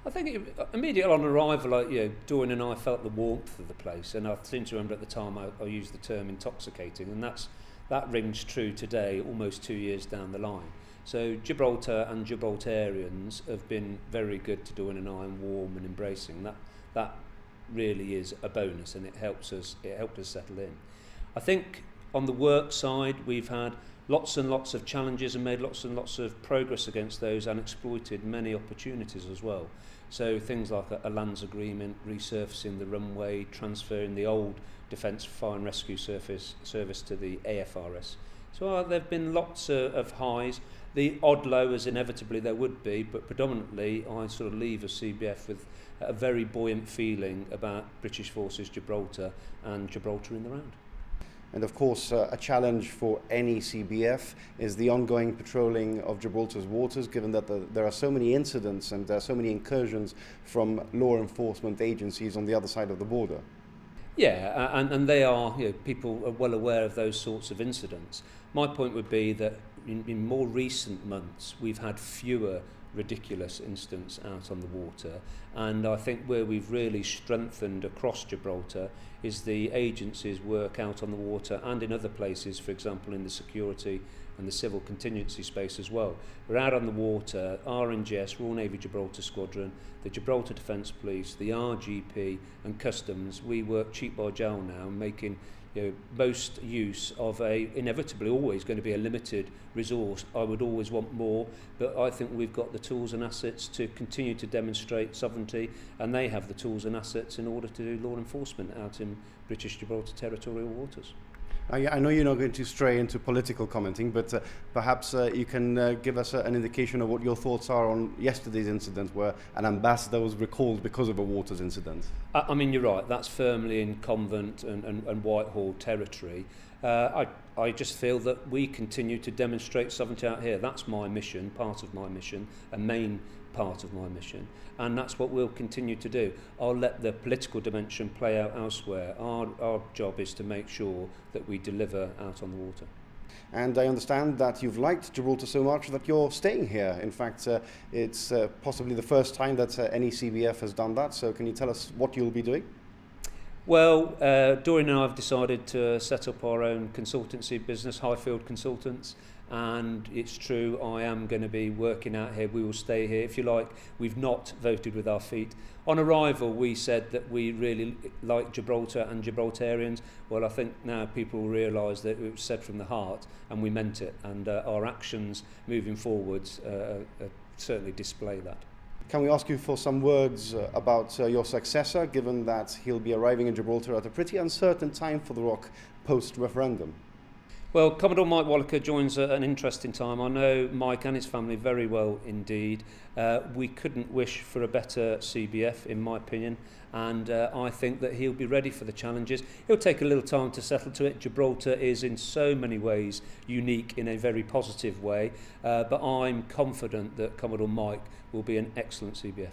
I think immediately on arrival, Dorian and I felt the warmth of the place, and I seem to remember at the time I used the term intoxicating, and that rings true today, almost 2 years down the line. So Gibraltar and Gibraltarians have been very good to Dorian and I, and warm and embracing. That really is a bonus, and it helped us settle in. I think on the work side, we've had lots and lots of challenges and made lots and lots of progress against those, and exploited many opportunities as well. So things like a lands agreement, resurfacing the runway, transferring the old Defence Fire and Rescue Service to the AFRS. So there have been lots of highs. The odd low, as inevitably there would be, but predominantly I sort of leave a CBF with a very buoyant feeling about British Forces Gibraltar and Gibraltar in the round. And of course, a challenge for any CBF is the ongoing patrolling of Gibraltar's waters, given that there are so many incidents and there are so many incursions from law enforcement agencies on the other side of the border. Yeah, and they are, people are well aware of those sorts of incidents. My point would be that in more recent months, we've had fewer ridiculous incidents out on the water, and I think where we've really strengthened across Gibraltar is the agencies' work out on the water and in other places, for example in the security and the civil contingency space as well. We're out on the water, RNGS, Royal Navy Gibraltar Squadron, the Gibraltar Defence Police, the RGP and Customs. We work cheek by jowl now, making most use of inevitably always going to be a limited resource. I would always want more, but I think we've got the tools and assets to continue to demonstrate sovereignty, and they have the tools and assets in order to do law enforcement out in British Gibraltar Territorial Waters. I know you're not going to stray into political commenting, but perhaps you can give us an indication of what your thoughts are on yesterday's incident where an ambassador was recalled because of a waters incident. I mean, you're right, that's firmly in Convent and Whitehall territory. I just feel that we continue to demonstrate sovereignty out here. That's my mission, part of my mission, a main part of my mission, and that's what we'll continue to do. I'll let the political dimension play out elsewhere. Our job is to make sure that we deliver out on the water. And I understand that you've liked Gibraltar so much that you're staying here. In fact, it's possibly the first time that any CBF has done that, so can you tell us what you'll be doing? Well, Dorian and I have decided to set up our own consultancy business, Highfield Consultants, and it's true, I am going to be working out here. We will stay here. If you like, we've not voted with our feet. On arrival, we said that we really like Gibraltar and Gibraltarians. Well, I think now people will realise that it was said from the heart, and we meant it, and our actions moving forwards certainly display that. Can we ask you for some words about your successor, given that he'll be arriving in Gibraltar at a pretty uncertain time for the ROC post-referendum? Well, Commodore Mike Walliker joins at an interesting time. I know Mike and his family very well indeed. We couldn't wish for a better CBF, in my opinion, and I think that he'll be ready for the challenges. It'll take a little time to settle to it. Gibraltar is in so many ways unique in a very positive way, but I'm confident that Commodore Mike will be an excellent CBF.